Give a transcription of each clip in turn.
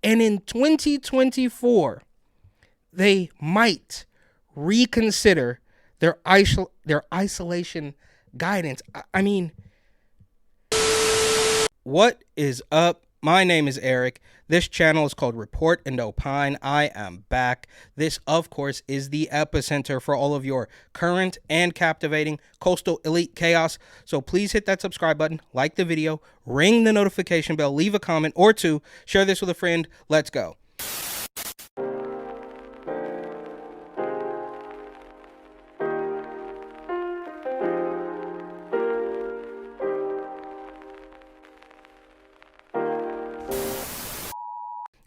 And in 2024, they might reconsider their isolation guidance. I mean, what is up? My name is Eric. This channel is called Report and Opine. I am back. This, of course, is the epicenter for all of your current and captivating coastal elite chaos. So please hit that subscribe button, like the video, ring the notification bell, leave a comment or two, share this with a friend. Let's go.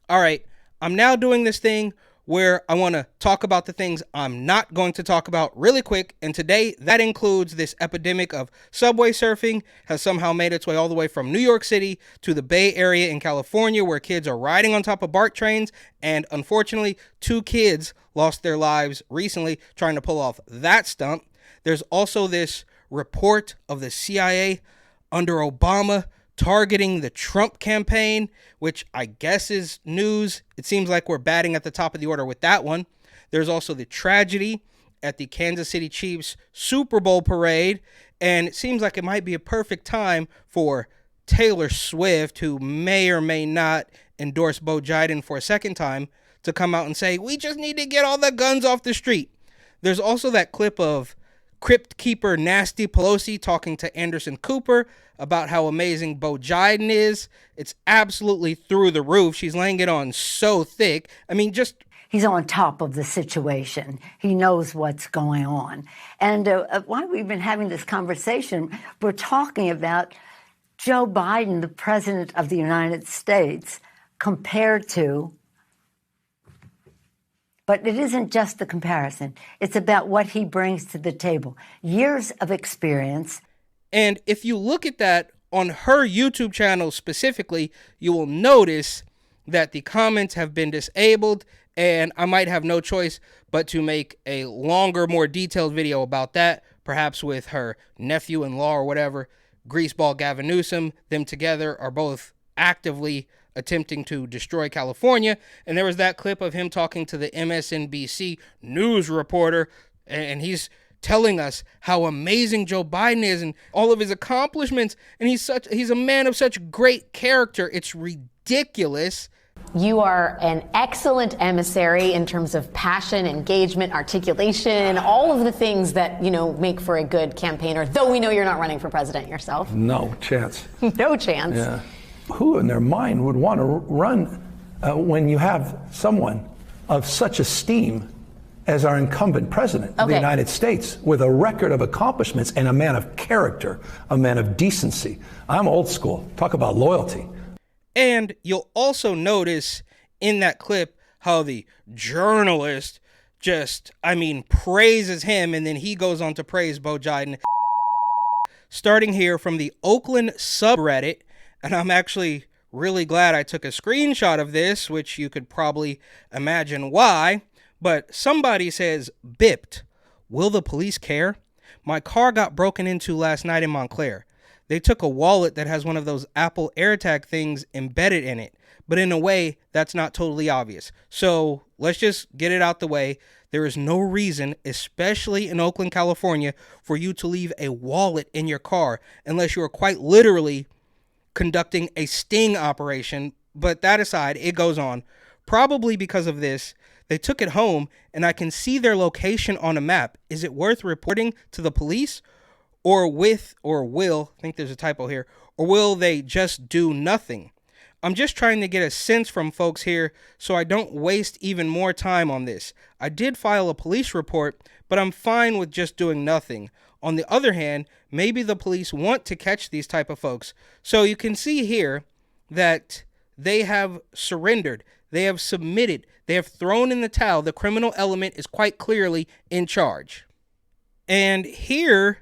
All right, I'm now doing this thing where I want to talk about the things I'm not going to talk about really quick. And today, that includes this epidemic of subway surfing has somehow made its way all the way from New York City to the Bay Area in California, where kids are riding on top of BART trains. And unfortunately, 2 kids lost their lives recently trying to pull off that stunt. There's also this report of the CIA under Obama targeting the Trump campaign, which I guess is news. It seems like we're batting at the top of the order with that one. There's also the tragedy at the Kansas City Chiefs Super Bowl parade, and it seems like it might be a perfect time for Taylor Swift, who may or may not endorse Bo Biden for a second time, to come out and say, we just need to get all the guns off the street. There's also that clip of Crypt Keeper Nasty Pelosi talking to Anderson Cooper about how amazing Bo Biden is. It's absolutely through the roof. She's laying it on so thick. I mean, just... He's on top of the situation. He knows what's going on. And why we've been having this conversation, we're talking about Joe Biden, the president of the United States, compared to... But it isn't just the comparison. It's about what he brings to the table. Years of experience. And if you look at that on her YouTube channel specifically, you will notice that the comments have been disabled, and I might have no choice but to make a longer, more detailed video about that, perhaps with her nephew-in-law or whatever, Greaseball Gavin Newsom. Them together are both actively attempting to destroy California. And there was that clip of him talking to the MSNBC news reporter, and he's telling us how amazing Joe Biden is and all of his accomplishments, and he's a man of such great character. It's ridiculous. You are an excellent emissary in terms of passion, engagement, articulation, all of the things that, make for a good campaigner, though we know you're not running for president yourself. No chance. No chance. Yeah. Who in their mind would want to run when you have someone of such esteem as our incumbent president of the United States, with a record of accomplishments and a man of character, a man of decency? I'm old school. Talk about loyalty. And you'll also notice in that clip how the journalist praises him, and then he goes on to praise Bo Biden. Starting here from the Oakland subreddit, and I'm actually really glad I took a screenshot of this, which you could probably imagine why. But somebody says, bipped. Will the police care? My car got broken into last night in Montclair. They took a wallet that has one of those Apple AirTag things embedded in it. But in a way, that's not totally obvious. So let's just get it out the way. There is no reason, especially in Oakland, California, for you to leave a wallet in your car unless you are quite literally conducting a sting operation. But that aside, it goes on. Probably because of this, they took it home, and I can see their location on a map. Is it worth reporting to the police? Or will, I think there's a typo here, or will they just do nothing? I'm just trying to get a sense from folks here so I don't waste even more time on this. I did file a police report, but I'm fine with just doing nothing. On the other hand, maybe the police want to catch these type of folks. So you can see here that they have surrendered. They have submitted. They have thrown in the towel. The criminal element is quite clearly in charge. And here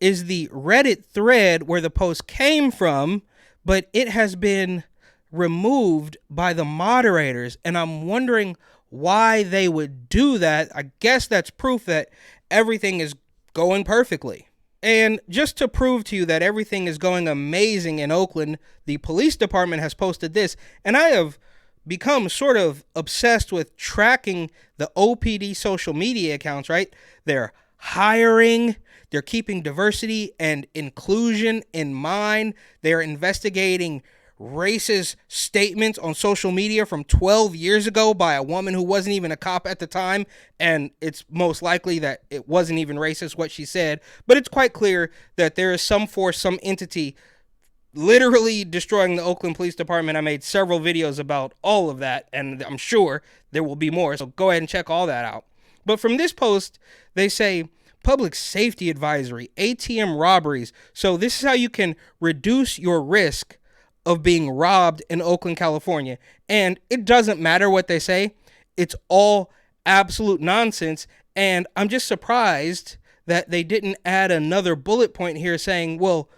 is the Reddit thread where the post came from, but it has been removed by the moderators. And I'm wondering why they would do that. I guess that's proof that everything is going perfectly. And just to prove to you that everything is going amazing in Oakland, the police department has posted this, and I have become sort of obsessed with tracking the OPD social media accounts, right? They're hiring, they're keeping diversity and inclusion in mind. They're investigating racist statements on social media from 12 years ago by a woman who wasn't even a cop at the time, and it's most likely that it wasn't even racist what she said, but it's quite clear that there is some force, some entity literally destroying the Oakland Police Department. I made several videos about all of that, and I'm sure there will be more, so go ahead and check all that out. But from this post, they say, public safety advisory, ATM robberies. So this is how you can reduce your risk of being robbed in Oakland, California. And it doesn't matter what they say. It's all absolute nonsense. And I'm just surprised that they didn't add another bullet point here saying, well,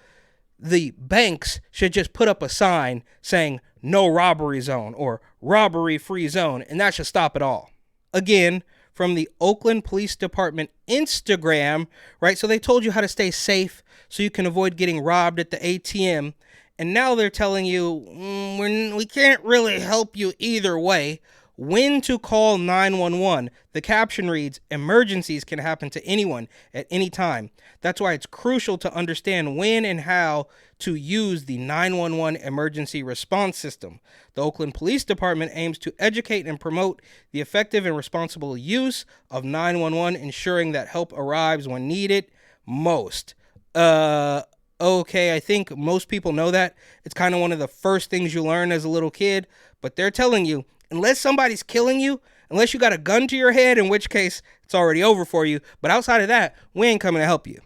the banks should just put up a sign saying no robbery zone or robbery free zone, and that should stop it all. Again, from the Oakland Police Department Instagram, right? So they told you how to stay safe so you can avoid getting robbed at the ATM. And now they're telling you, we can't really help you either way. When to call 911. The caption reads, emergencies can happen to anyone at any time. That's why it's crucial to understand when and how to use the 911 emergency response system. The Oakland Police Department aims to educate and promote the effective and responsible use of 911, ensuring that help arrives when needed most. Okay, I think most people know that. It's kind of one of the first things you learn as a little kid, but they're telling you, unless somebody's killing you, unless you got a gun to your head, in which case it's already over for you. But outside of that, we ain't coming to help you.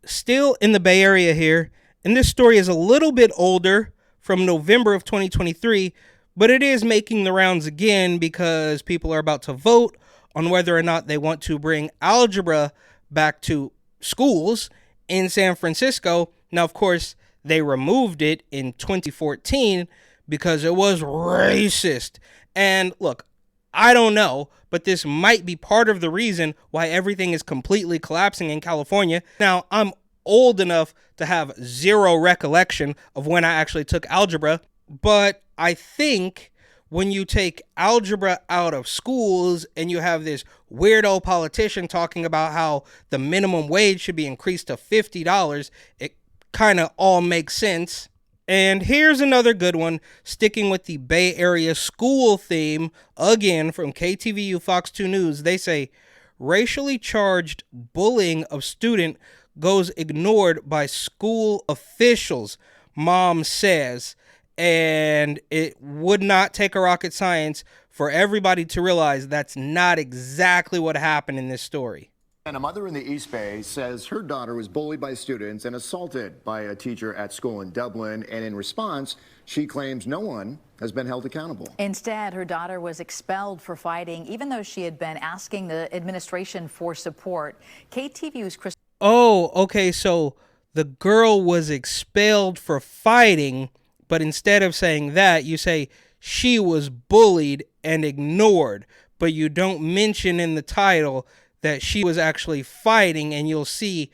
Still in the Bay Area here, and this story is a little bit older, from November of 2023, but it is making the rounds again because people are about to vote on whether or not they want to bring algebra back to schools in San Francisco. Now, of course, they removed it in 2014 because it was racist. And look, I don't know, but this might be part of the reason why everything is completely collapsing in California. Now, I'm old enough to have zero recollection of when I actually took algebra, but I think when you take algebra out of schools and you have this weirdo politician talking about how the minimum wage should be increased to $50, it kind of all makes sense. And here's another good one, sticking with the Bay Area school theme, again from KTVU Fox 2 News. They say, racially charged bullying of student goes ignored by school officials, mom says. And it would not take a rocket science for everybody to realize that's not exactly what happened in this story. And a mother in the East Bay says her daughter was bullied by students and assaulted by a teacher at school in Dublin. And in response, she claims no one has been held accountable. Instead, her daughter was expelled for fighting, even though she had been asking the administration for support. KTVU's Chris. Oh, okay. So the girl was expelled for fighting, but instead of saying that, you say she was bullied and ignored, but you don't mention in the title that she was actually fighting, and you'll see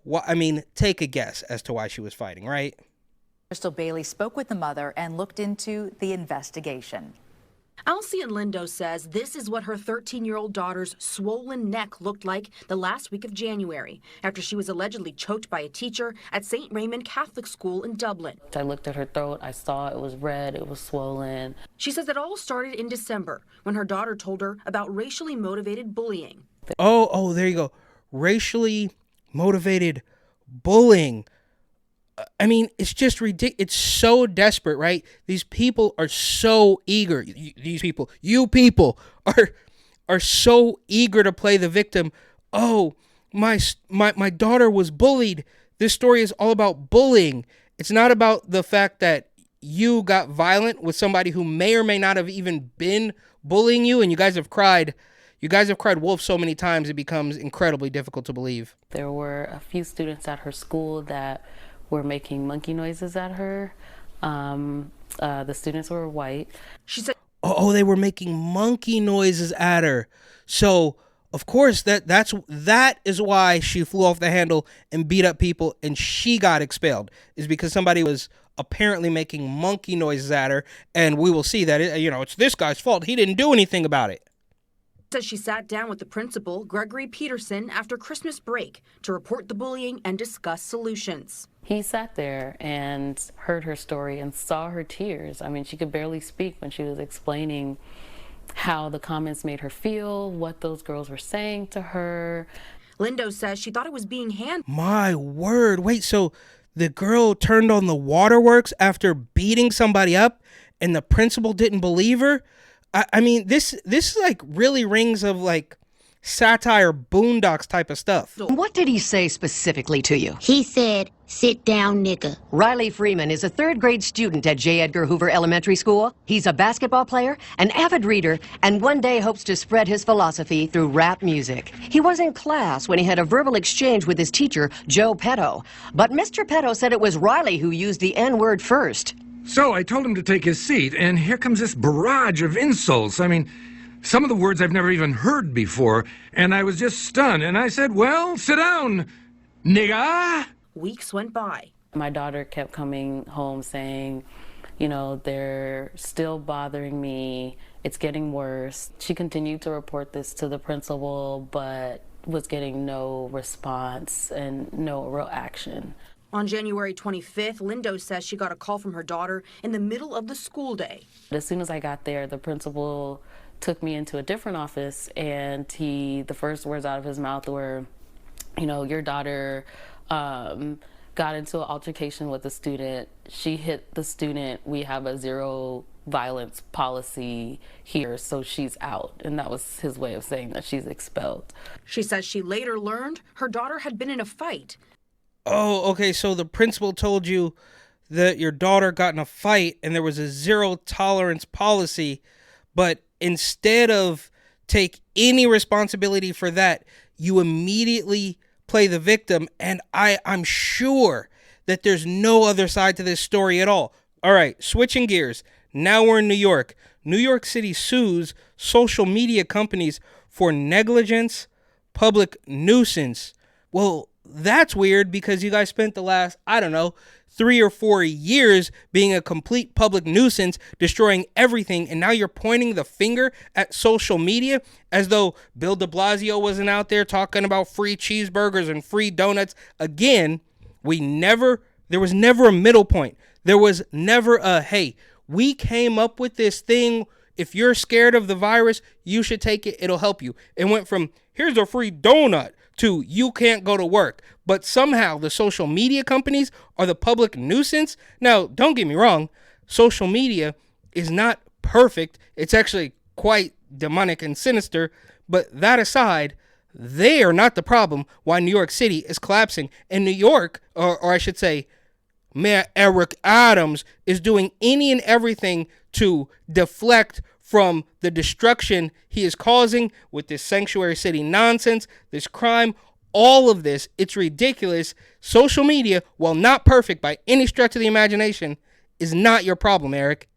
what, I mean, take a guess as to why she was fighting, right? Crystal Bailey spoke with the mother and looked into the investigation. Alcian Lindo says this is what her 13-year-old daughter's swollen neck looked like the last week of January after she was allegedly choked by a teacher at St. Raymond Catholic School in Dublin. I looked at her throat. I saw it was red. It was swollen. She says it all started in December when her daughter told her about racially motivated bullying. Oh, there you go. Racially motivated bullying. I mean, it's just ridiculous. It's so desperate, right? These people are so eager. You people are so eager to play the victim. Oh, my daughter was bullied. This story is all about bullying. It's not about the fact that you got violent with somebody who may or may not have even been bullying you, and you guys have cried wolf so many times it becomes incredibly difficult to believe. There were a few students at her school that were making monkey noises at her. The students were white. She said, "Oh, they were making monkey noises at her." So, of course, that is why she flew off the handle and beat up people, and she got expelled. Is because somebody was apparently making monkey noises at her, and we will see that, it's this guy's fault. He didn't do anything about it. Says she sat down with the principal, Gregory Peterson, after Christmas break to report the bullying and discuss solutions. He sat there and heard her story and saw her tears. I mean, she could barely speak when she was explaining how the comments made her feel, what those girls were saying to her. Lindo says she thought it was being handled. My word. Wait, so the girl turned on the waterworks after beating somebody up and the principal didn't believe her? I mean, this like really rings of like satire, Boondocks type of stuff. What did he say specifically to you? He said, "Sit down, nigga." Riley Freeman is a third-grade student at J. Edgar Hoover Elementary School. He's a basketball player, an avid reader, and one day hopes to spread his philosophy through rap music. He was in class when he had a verbal exchange with his teacher, Joe Petto. But Mr. Petto said it was Riley who used the N-word first. So I told him to take his seat, and here comes this barrage of insults. I mean, some of the words I've never even heard before, and I was just stunned. And I said, well, sit down, nigga. Weeks went by. My daughter kept coming home saying, they're still bothering me. It's getting worse. She continued to report this to the principal, but was getting no response and no real action. On January 25th, Lindo says she got a call from her daughter in the middle of the school day. As soon as I got there, the principal took me into a different office, and the first words out of his mouth were, your daughter got into an altercation with a student. She hit the student. We have a zero violence policy here, so she's out. And that was his way of saying that she's expelled. She says she later learned her daughter had been in a fight. Oh, okay, so the principal told you that your daughter got in a fight and there was a zero tolerance policy, but instead of take any responsibility for that, you immediately play the victim, and I'm sure that there's no other side to this story at all. All right, switching gears. Now we're in New York. New York City sues social media companies for negligence, public nuisance. Well, that's weird because you guys spent the last, 3 or 4 years being a complete public nuisance, destroying everything, and now you're pointing the finger at social media as though Bill de Blasio wasn't out there talking about free cheeseburgers and free donuts. Again, there was never a middle point. There was never a, hey, we came up with this thing. If you're scared of the virus, you should take it. It'll help you. It went from, here's a free donut, to you can't go to work. But somehow the social media companies are the public nuisance. Now, don't get me wrong. Social media is not perfect. It's actually quite demonic and sinister. But that aside, they are not the problem why New York City is collapsing. And New York, or I should say, Mayor Eric Adams is doing any and everything to deflect from the destruction he is causing with this sanctuary city nonsense, this crime, all of this. It's ridiculous. Social media, while not perfect by any stretch of the imagination, is not your problem, Eric.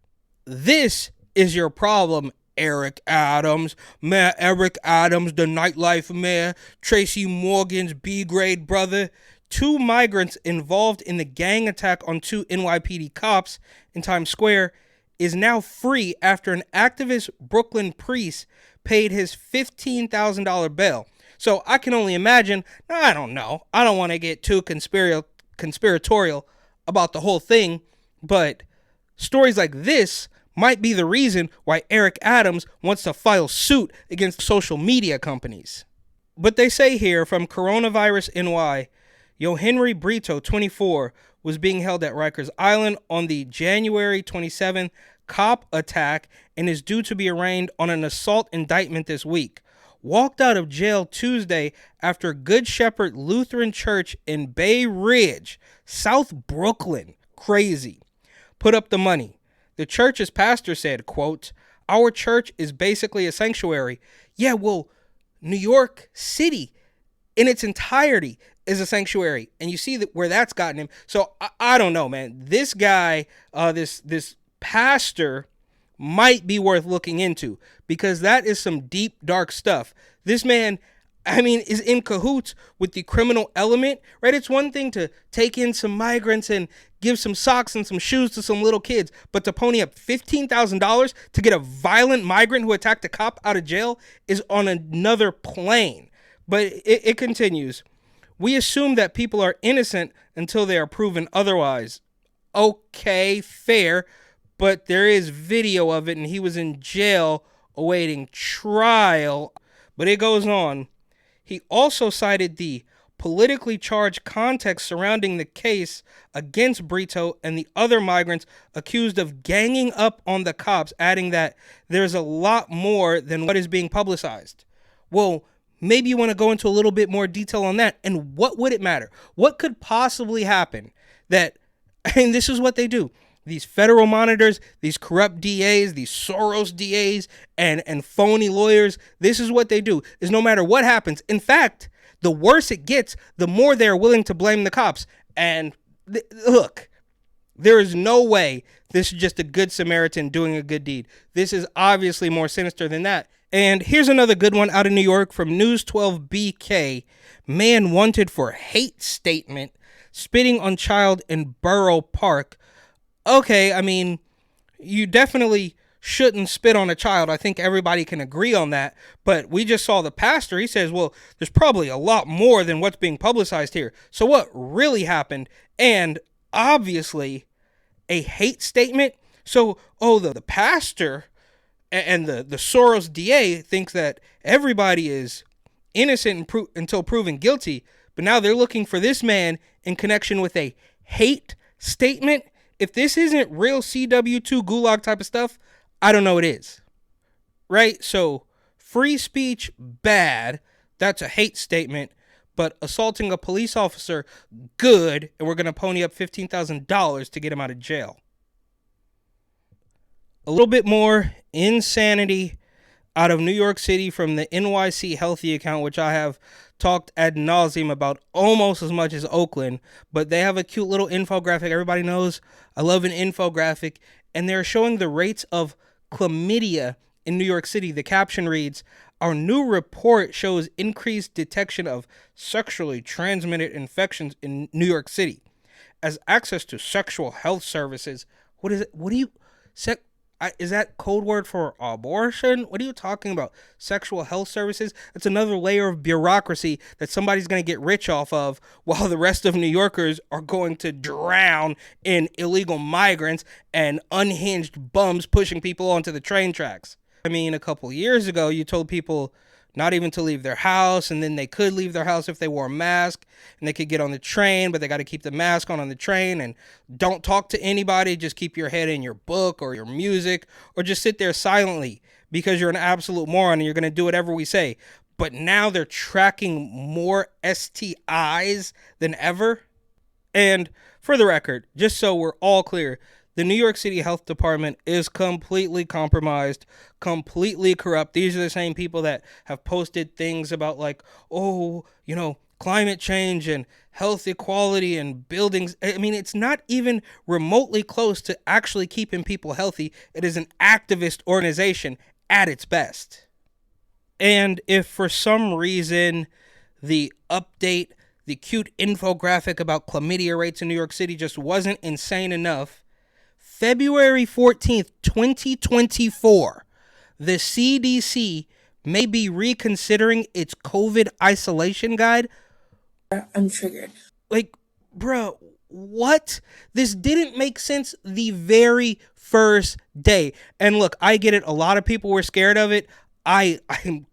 This is your problem, Eric Adams. Mayor Eric Adams, the nightlife mayor, Tracy Morgan's B-grade brother. 2 migrants involved in the gang attack on 2 NYPD cops in Times Square is now free after an activist Brooklyn priest paid his $15,000 bail. So I can only imagine, I don't know, I don't want to get too conspiratorial about the whole thing, but stories like this might be the reason why Eric Adams wants to file suit against social media companies. But they say here from Coronavirus NY, Henry Brito, 24, was being held at Rikers Island on the January 27th cop attack and is due to be arraigned on an assault indictment this week. Walked out of jail Tuesday after Good Shepherd Lutheran Church in Bay Ridge, South Brooklyn, crazy, put up the money. The church's pastor said, quote, "Our church is basically a sanctuary." Yeah, well, New York City in its entirety is a sanctuary, and you see where that's gotten him. So I don't know, man. This guy, this pastor, might be worth looking into because that is some deep, dark stuff. This man, I mean, is in cahoots with the criminal element, right? It's one thing to take in some migrants and give some socks and some shoes to some little kids, but to pony up $15,000 to get a violent migrant who attacked a cop out of jail is on another plane. But it continues. We assume that people are innocent until they are proven otherwise. Okay, fair, but there is video of it, and he was in jail awaiting trial. But it goes on. He also cited the politically charged context surrounding the case against Brito and the other migrants accused of ganging up on the cops, adding that there's a lot more than what is being publicized. Well, maybe you want to go into a little bit more detail on that. And what would it matter? What could possibly happen that, and this is what they do. These federal monitors, these corrupt DAs, these Soros DAs, and phony lawyers, this is what they do, is no matter what happens. In fact, the worse it gets, the more they're willing to blame the cops. And look, there is no way this is just a good Samaritan doing a good deed. This is obviously more sinister than that. And here's another good one out of New York from News 12 BK. Man wanted for hate statement, spitting on child in Borough Park. Okay, I mean, you definitely shouldn't spit on a child. I think everybody can agree on that. But we just saw the pastor. He says, well, there's probably a lot more than what's being publicized here. So what really happened? And obviously, a hate statement. So, the pastor and the Soros DA thinks that everybody is innocent until proven guilty. But now they're looking for this man in connection with a hate statement. If this isn't real CW2 gulag type of stuff, I don't know what it is. Right? So, free speech, bad. That's a hate statement. But assaulting a police officer, good. And we're going to pony up $15,000 to get him out of jail. A little bit more insanity out of New York City from the NYC Healthy account, which I have talked ad nauseum about almost as much as Oakland, but they have a cute little infographic. Everybody knows I love an infographic, and they're showing the rates of chlamydia in New York City. The caption reads, "Our new report shows increased detection of sexually transmitted infections in New York City as access to sexual health services." What is it? What do you... Is that code word for abortion? What are you talking about? Sexual health services? It's another layer of bureaucracy that somebody's going to get rich off of while the rest of New Yorkers are going to drown in illegal migrants and unhinged bums pushing people onto the train tracks. I mean, a couple years ago, you told people not even to leave their house, and then they could leave their house if they wore a mask, and they could get on the train, but they got to keep the mask on the train, and don't talk to anybody, just keep your head in your book or your music, or just sit there silently because you're an absolute moron and you're going to do whatever we say. But now they're tracking more STIs than ever. And for the record, just so we're all clear, the New York City Health Department is completely compromised, completely corrupt. These are the same people that have posted things about climate change and health equality and buildings. I mean, it's not even remotely close to actually keeping people healthy. It is an activist organization at its best. And if for some reason the update, the cute infographic about chlamydia rates in New York City just wasn't insane enough, February 14th, 2024, the CDC may be reconsidering its COVID isolation guide. I'm triggered. Bro, what? This didn't make sense the very first day. And look, I get it. A lot of people were scared of it. I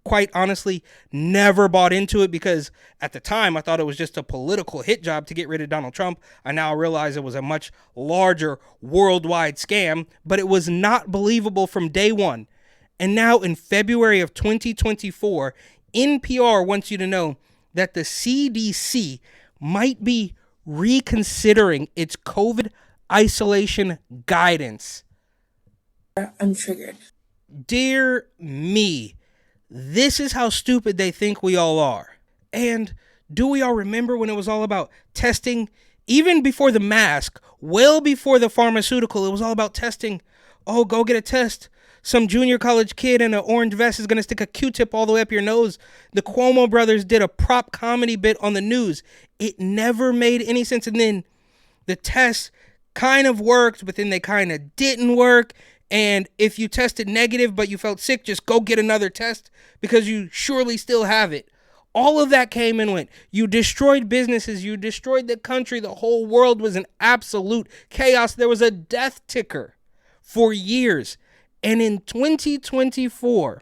quite honestly never bought into it because at the time I thought it was just a political hit job to get rid of Donald Trump. I now realize it was a much larger worldwide scam, but it was not believable from day one. And now in February of 2024, NPR wants you to know that the CDC might be reconsidering its COVID isolation guidance. I'm triggered. Dear me, this is how stupid they think we all are. And do we all remember when it was all about testing? Even before the mask, well before the pharmaceutical, it was all about testing. Oh, go get a test some junior college kid in an orange vest is going to stick a Q-tip all the way up your nose. The Cuomo brothers did a prop comedy bit on the news. It never made any sense. And then the test kind of worked, but then they kind of didn't work. And if you tested negative but you felt sick, just go get another test because you surely still have it. All of that came and went. You destroyed businesses. You destroyed the country. The whole world was in absolute chaos. There was a death ticker for years. And in 2024,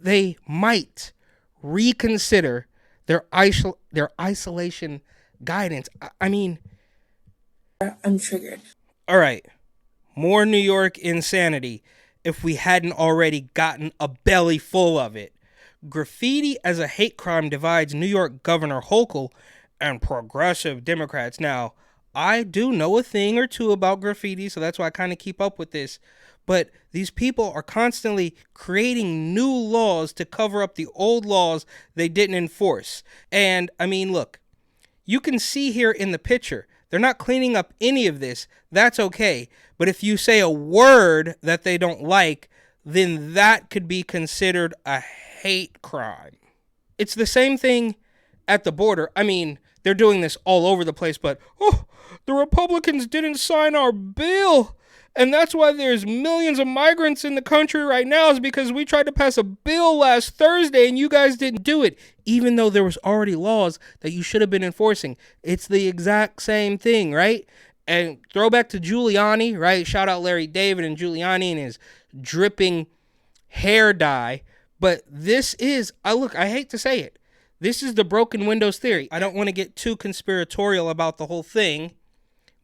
they might reconsider their isolation guidance. I mean, I'm triggered. All right. More New York insanity if we hadn't already gotten a belly full of it. Graffiti as a hate crime divides New York Governor Hochul and progressive Democrats. Now, I do know a thing or two about graffiti, so that's why I kind of keep up with this. But these people are constantly creating new laws to cover up the old laws they didn't enforce. And, I mean, look, you can see here in the picture, they're not cleaning up any of this. That's okay. But if you say a word that they don't like, then that could be considered a hate crime. It's the same thing at the border. I mean, they're doing this all over the place, but, the Republicans didn't sign our bill. And that's why there's millions of migrants in the country right now, is because we tried to pass a bill last Thursday and you guys didn't do it, even though there was already laws that you should have been enforcing. It's the exact same thing, right? And throwback to Giuliani, right? Shout out Larry David and Giuliani and his dripping hair dye. But this is, I hate to say it, this is the broken windows theory. I don't want to get too conspiratorial about the whole thing,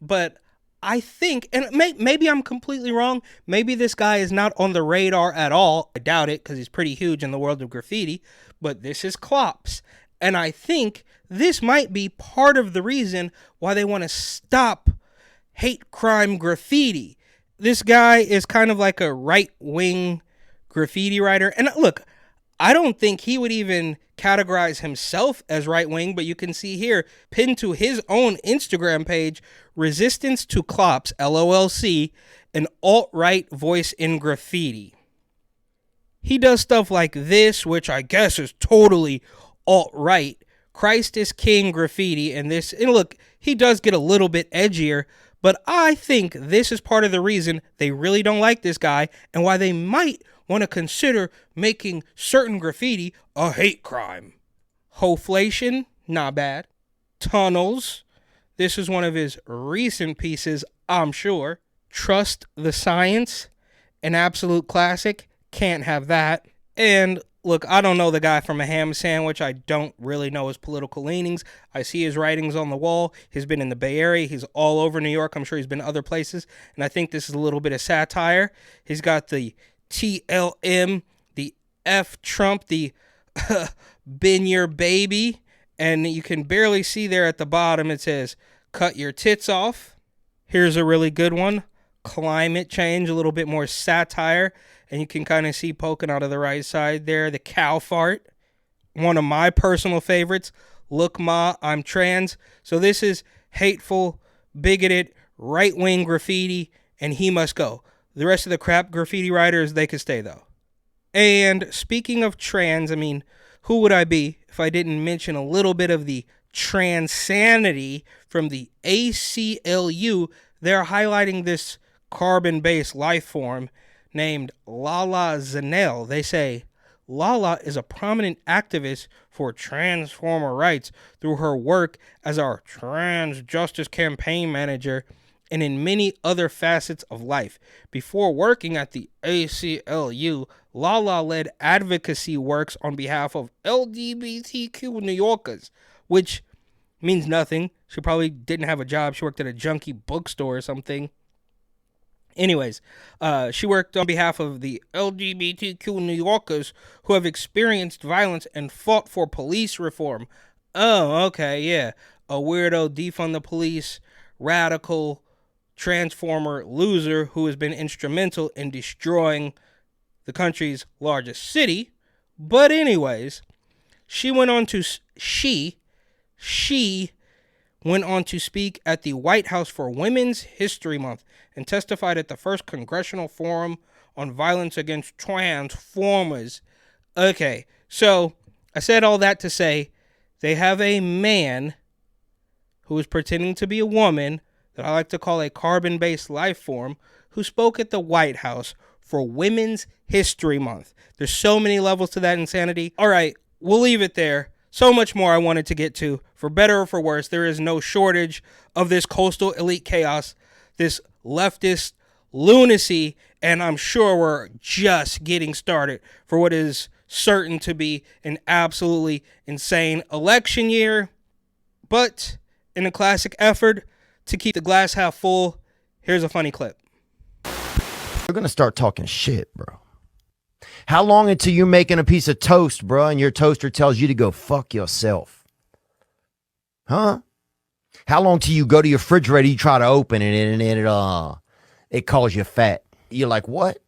but I think, and maybe I'm completely wrong, maybe this guy is not on the radar at all. I doubt it because he's pretty huge in the world of graffiti, but this is Klops. And I think this might be part of the reason why they want to stop hate crime graffiti. This guy is kind of like a right-wing graffiti writer. And look, I don't think he would even categorize himself as right-wing, but you can see here, pinned to his own Instagram page, Resistance to Klops, LOLC, an alt-right voice in graffiti. He does stuff like this, which I guess is totally alt-right, Christ is King graffiti, and this, and look, he does get a little bit edgier, but I think this is part of the reason they really don't like this guy and why they might want to consider making certain graffiti a hate crime. Hoflation, not bad. Tunnels, this is one of his recent pieces, I'm sure. Trust the Science, an absolute classic, can't have that. And look, I don't know the guy from a ham sandwich. I don't really know his political leanings. I see his writings on the wall. He's been in the Bay Area. He's all over New York. I'm sure he's been other places. And I think this is a little bit of satire. He's got the TLM, the F Trump, the been your baby. And you can barely see there at the bottom, it says, cut your tits off. Here's a really good one. Climate change, a little bit more satire. And you can kind of see poking out of the right side there, the cow fart. One of my personal favorites, look ma, I'm trans. So this is hateful, bigoted, right-wing graffiti, and he must go. The rest of the crap graffiti writers, they could stay though. And speaking of trans, I mean, who would I be if I didn't mention a little bit of the transanity from the ACLU? They're highlighting this carbon-based life form named Lala Zanel. They say Lala is a prominent activist for transformer rights through her work as our trans justice campaign manager and in many other facets of life. Before working at the ACLU, Lala led advocacy works on behalf of LGBTQ New Yorkers, which means nothing. She probably didn't have a job. She worked at a junkie bookstore or something. Anyways, she worked on behalf of the LGBTQ New Yorkers who have experienced violence and fought for police reform. Oh, okay, yeah. A weirdo, defund the police, radical, transformer loser who has been instrumental in destroying the country's largest city. But anyways, she went on to speak at the White House for Women's History Month and testified at the first Congressional Forum on violence against transformers. Okay, so I said all that to say they have a man who is pretending to be a woman that I like to call a carbon-based life form who spoke at the White House for Women's History Month. There's so many levels to that insanity. All right, we'll leave it there. So much more I wanted to get to. For better or for worse, there is no shortage of this coastal elite chaos, this leftist lunacy, and I'm sure we're just getting started for what is certain to be an absolutely insane election year. But in a classic effort to keep the glass half full, here's a funny clip. We're going to start talking shit, bro. How long until you're making a piece of toast, bro, and your toaster tells you to go fuck yourself? Huh? How long till you go to your refrigerator, you try to open it, and it calls you fat? You're like, what?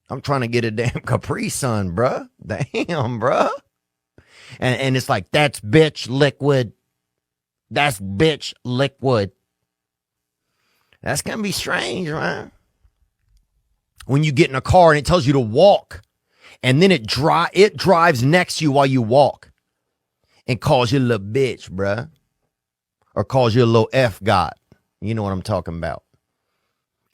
I'm trying to get a damn Capri Sun, bro. Damn, bro. And it's like, that's bitch liquid. That's bitch liquid. That's going to be strange, right? When you get in a car and it tells you to walk, and then it drives next to you while you walk and calls you a little bitch, bruh. Or calls you a little F-God. You know what I'm talking about.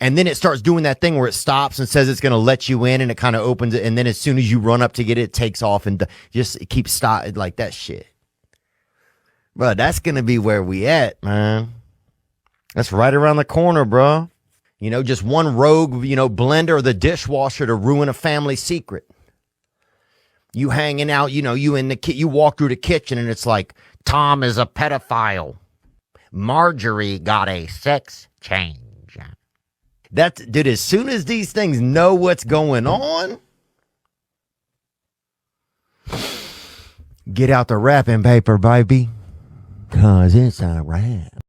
And then it starts doing that thing where it stops and says it's going to let you in, and it kind of opens it, and then as soon as you run up to get it, it takes off and it keeps stopping like that shit. Bro, that's going to be where we at, man. That's right around the corner, bro. You know, just one rogue, blender or the dishwasher to ruin a family secret. You hanging out, you walk through the kitchen and it's like, Tom is a pedophile. Marjorie got a sex change. Dude, as soon as these things know what's going on, get out the wrapping paper, baby. 'Cause it's a wrap.